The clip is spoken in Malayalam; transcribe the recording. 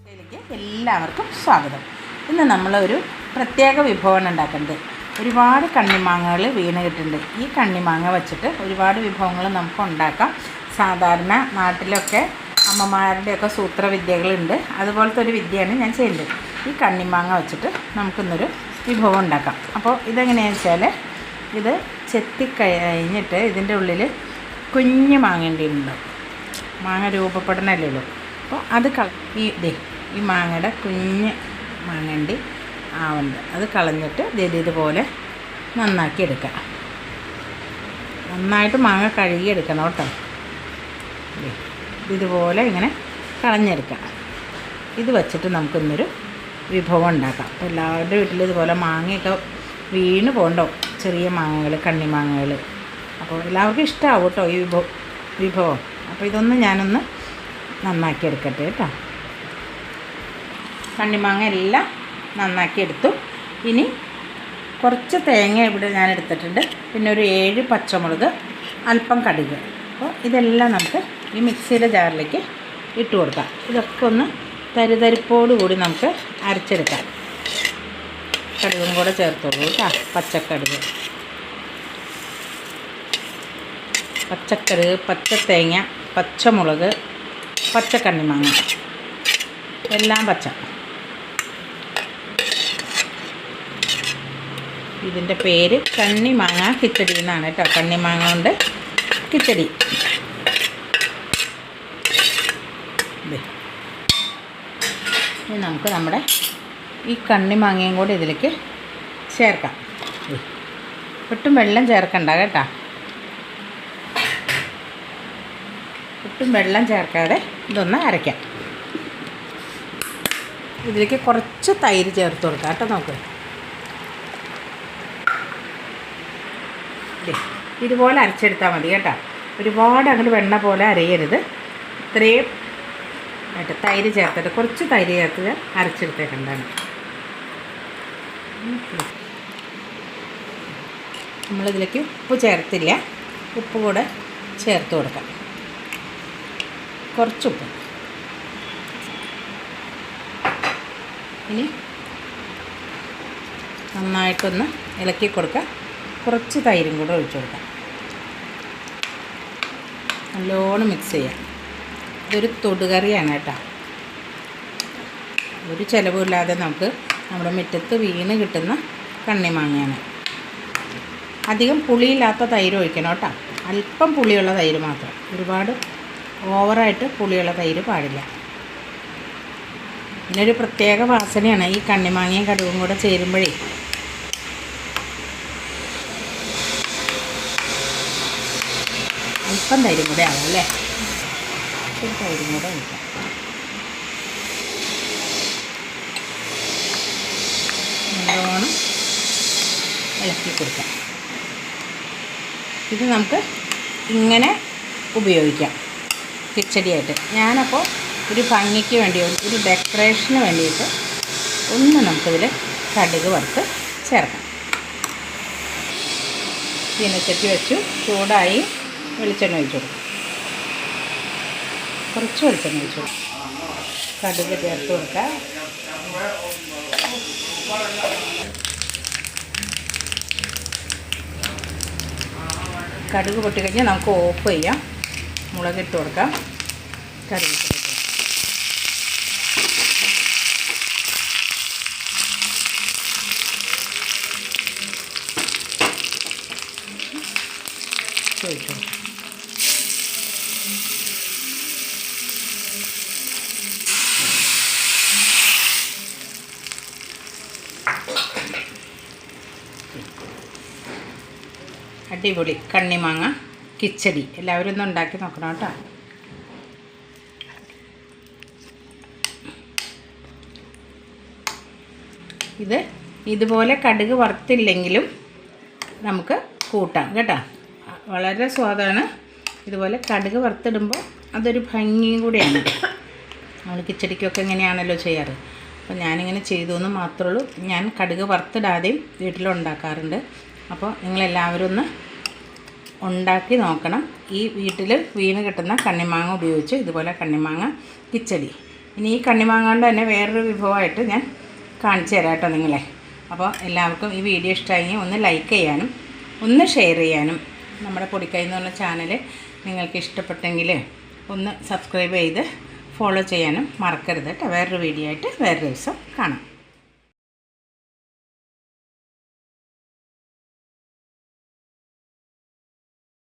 ിലേക്ക് എല്ലാവർക്കും സ്വാഗതം. ഇന്ന് നമ്മളൊരു പ്രത്യേക വിഭവമാണ് ഉണ്ടാക്കുന്നത്. ഒരുപാട് കണ്ണിമാങ്ങകൾ വീണ് കിട്ടുന്നുണ്ട്. ഈ കണ്ണിമാങ്ങ വെച്ചിട്ട് ഒരുപാട് വിഭവങ്ങൾ നമുക്ക് ഉണ്ടാക്കാം. സാധാരണ നാട്ടിലൊക്കെ അമ്മമാരുടെയൊക്കെ സൂത്രവിദ്യകളുണ്ട്. അതുപോലത്തെ ഒരു വിദ്യയാണ് ഞാൻ ചെയ്യുന്നത്. ഈ കണ്ണിമാങ്ങ വെച്ചിട്ട് നമുക്കിന്നൊരു വിഭവം ഉണ്ടാക്കാം. അപ്പോൾ ഇതെങ്ങനെയാണെന്ന് വെച്ചാൽ, ഇത് ചെത്തിക്കഴിഞ്ഞിട്ട് ഇതിൻ്റെ ഉള്ളിൽ കുഞ്ഞ് മാങ്ങേണ്ടിയുണ്ടാവും. മാങ്ങ രൂപപ്പെടണല്ലേ ഉള്ളൂ. അപ്പോൾ അത് ഈ മാങ്ങയുടെ കുഞ്ഞ് മാങ്ങണ്ടി ആവുന്നുണ്ട്. അത് കളഞ്ഞിട്ട് ഇതുപോലെ നന്നാക്കി എടുക്കാം. നന്നായിട്ട് മാങ്ങ കഴുകിയെടുക്കണം കേട്ടോ. ഇതുപോലെ ഇങ്ങനെ കളഞ്ഞെടുക്കാം. ഇത് വച്ചിട്ട് നമുക്കിന്നൊരു വിഭവം ഉണ്ടാക്കാം. അപ്പോൾ എല്ലാവരുടെ വീട്ടിൽ ഇതുപോലെ മാങ്ങയൊക്കെ വീണ് പോകണ്ടോ, ചെറിയ മാങ്ങകൾ, കണ്ണിമാങ്ങകൾ. അപ്പോൾ എല്ലാവർക്കും ഇഷ്ടമാവും കേട്ടോ ഈ വിഭവം. അപ്പോൾ ഇതൊന്ന് ഞാനൊന്ന് നന്നാക്കി എടുക്കട്ടെ കേട്ടോ. കണ്ണിമാങ്ങ എല്ലാം നന്നാക്കി എടുത്തു. ഇനി കുറച്ച് തേങ്ങ ഇവിടെ ഞാൻ എടുത്തിട്ടുണ്ട്. പിന്നെ ഒരു 7 പച്ചമുളക്, അല്പം കടുക്. അപ്പോൾ ഇതെല്ലാം നമുക്ക് ഈ മിക്സിയുടെ ജാറിലേക്ക് ഇട്ട് കൊടുക്കാം. ഇതൊക്കെ ഒന്ന് തരിതരിപ്പോടുകൂടി നമുക്ക് അരച്ചെടുക്കാം. കടുകും കൂടെ ചേർത്തോളൂ കേട്ടോ. പച്ചക്കടുക്, പച്ചത്തേങ്ങ, പച്ചമുളക്, പച്ചക്കണ്ണിമാങ്ങ, എല്ലാം പച്ച. ഇതിൻ്റെ പേര് കണ്ണിമാങ്ങ കിച്ചടി എന്നാണ് കേട്ടോ. കണ്ണിമാങ്ങ കൊണ്ട് കിച്ചടി. ഇനി നമുക്ക് നമ്മുടെ ഈ കണ്ണിമാങ്ങയും കൂടി ഇതിലേക്ക് ചേർക്കാം. ഒട്ടും വെള്ളം ചേർക്കണ്ട കേട്ടോ. ഒട്ടും വെള്ളം ചേർക്കാതെ ഇതൊന്ന് അരയ്ക്കാം. ഇതിലേക്ക് കുറച്ച് തൈര് ചേർത്ത് കൊടുക്കാം കേട്ടോ. നമുക്ക് ഇതുപോലെ അരച്ചെടുത്താൽ മതി കേട്ടോ. ഒരുപാട് അങ്ങോട്ട് വെണ്ണ പോലെ അരയരുത്. ഇത്രയും ആയിട്ട് തൈര് ചേർത്തിട്ട്, കുറച്ച് തൈര് ചേർത്ത് അരച്ചെടുത്തേക്കണ്ടാണ്. നമ്മളിതിലേക്ക് ഉപ്പ് ചേർത്തില്ല. ഉപ്പ് കൂടെ ചേർത്ത് കൊടുക്കാം. കുറച്ചുപ്പ്. ഇനി നന്നായിട്ടൊന്ന് ഇളക്കി കൊടുക്കാം. കുറച്ച് തൈരും കൂടെ ഒഴിച്ചു കൊടുക്കാം. നല്ലോണം മിക്സ് ചെയ്യാം. ഇതൊരു തൊടുകറിയാണ് കേട്ടോ. ഒരു ചിലവുമില്ലാതെ നമുക്ക് നമ്മുടെ മുറ്റത്ത് വീണ് കിട്ടുന്ന കണ്ണിമാങ്ങയാണ്. അധികം പുളിയില്ലാത്ത തൈര് ഒഴിക്കണം കേട്ടോ. അല്പം പുളിയുള്ള തൈര് മാത്രം. ഒരുപാട് ഓവറായിട്ട് പുളിയുള്ള തൈര് പാടില്ല. ഇതിനൊരു പ്രത്യേക വാസനയാണ് ഈ കണ്ണിമാങ്ങയും കടുകും കൂടെ ചേരുമ്പോഴേ. അല്പം തൈരും കൂടെ ആവും അല്ലേ. ഒരു തൈരും കൂടെ ഒഴിക്കാം. നല്ലോണം ഇളക്കി കൊടുക്കാം. ഇത് നമുക്ക് ഇങ്ങനെ ഉപയോഗിക്കാം കിച്ചടിയായിട്ട്. ഞാനപ്പോൾ ഒരു ഭംഗിക്ക് വേണ്ടി, ഒരു ഡെക്കറേഷന് വേണ്ടിയിട്ട് ഒന്ന് നമുക്കിതിൽ കടുക് വറുത്ത് ചേർക്കാം. ചീനച്ചട്ടി വെച്ചു, ചൂടായി. വെളിച്ചെണ്ണ ഒഴിച്ചു കൊടുക്കും. കുറച്ച് വെളിച്ചെണ്ണ ഒഴിച്ചു കൊടുക്കും. കടുക് ചേർത്ത് കൊടുക്കാം. കടുക് പൊട്ടിക്കഴിഞ്ഞാൽ നമുക്ക് ഓഫ് ചെയ്യാം. മുളകിട്ട് കൊടുക്കാം. കറിവേപ്പില ഒഴിച്ചു കൊടുക്കാം. അടിപൊളി കണ്ണിമാങ്ങ കിച്ചടി. എല്ലാവരും ഒന്ന് ഉണ്ടാക്കി നോക്കണം കേട്ടോ. ഇതുപോലെ കടുക് വറുത്തില്ലെങ്കിലും നമുക്ക് കൂട്ടാം കേട്ടോ. വളരെ സ്വാദാണ്. ഇതുപോലെ കടുക് വറുത്തിടുമ്പോൾ അതൊരു ഭംഗിയും കൂടിയാണ്. നമ്മൾ കിച്ചടിക്കൊക്കെ ഇങ്ങനെയാണല്ലോ ചെയ്യാറ്. അപ്പോൾ ഞാനിങ്ങനെ ചെയ്തു എന്ന് മാത്രമേ ഉള്ളൂ. ഞാൻ കടുക് വറുത്തിടാതെയും വീട്ടിലുണ്ടാക്കാറുണ്ട്. അപ്പോൾ നിങ്ങളെല്ലാവരും ഒന്ന് ഉണ്ടാക്കി നോക്കണം. ഈ വീട്ടിൽ വീണ് കിട്ടുന്ന കണ്ണിമാങ്ങ ഉപയോഗിച്ച് ഇതുപോലെ കണ്ണിമാങ്ങ കിച്ചടി ഇനി ഈ കണ്ണിമാങ്ങ തന്നെ വേറൊരു വിഭവമായിട്ട് ഞാൻ കാണിച്ചു തരാം കേട്ടോ നിങ്ങളെ. അപ്പോൾ എല്ലാവർക്കും ഈ വീഡിയോ ഇഷ്ടമായി ഒന്ന് ലൈക്ക് ചെയ്യാനും ഒന്ന് ഷെയർ ചെയ്യാനും നമ്മുടെ പൊടിക്കൈ എന്ന് പറഞ്ഞ ചാനൽ നിങ്ങൾക്ക് ഇഷ്ടപ്പെട്ടെങ്കിൽ ഒന്ന് സബ്സ്ക്രൈബ് ചെയ്ത് ഫോളോ ചെയ്യാനും മറക്കരുത് കേട്ടോ. വേറൊരു വീഡിയോ ആയിട്ട് വേറൊരു ദിവസം കാണാം.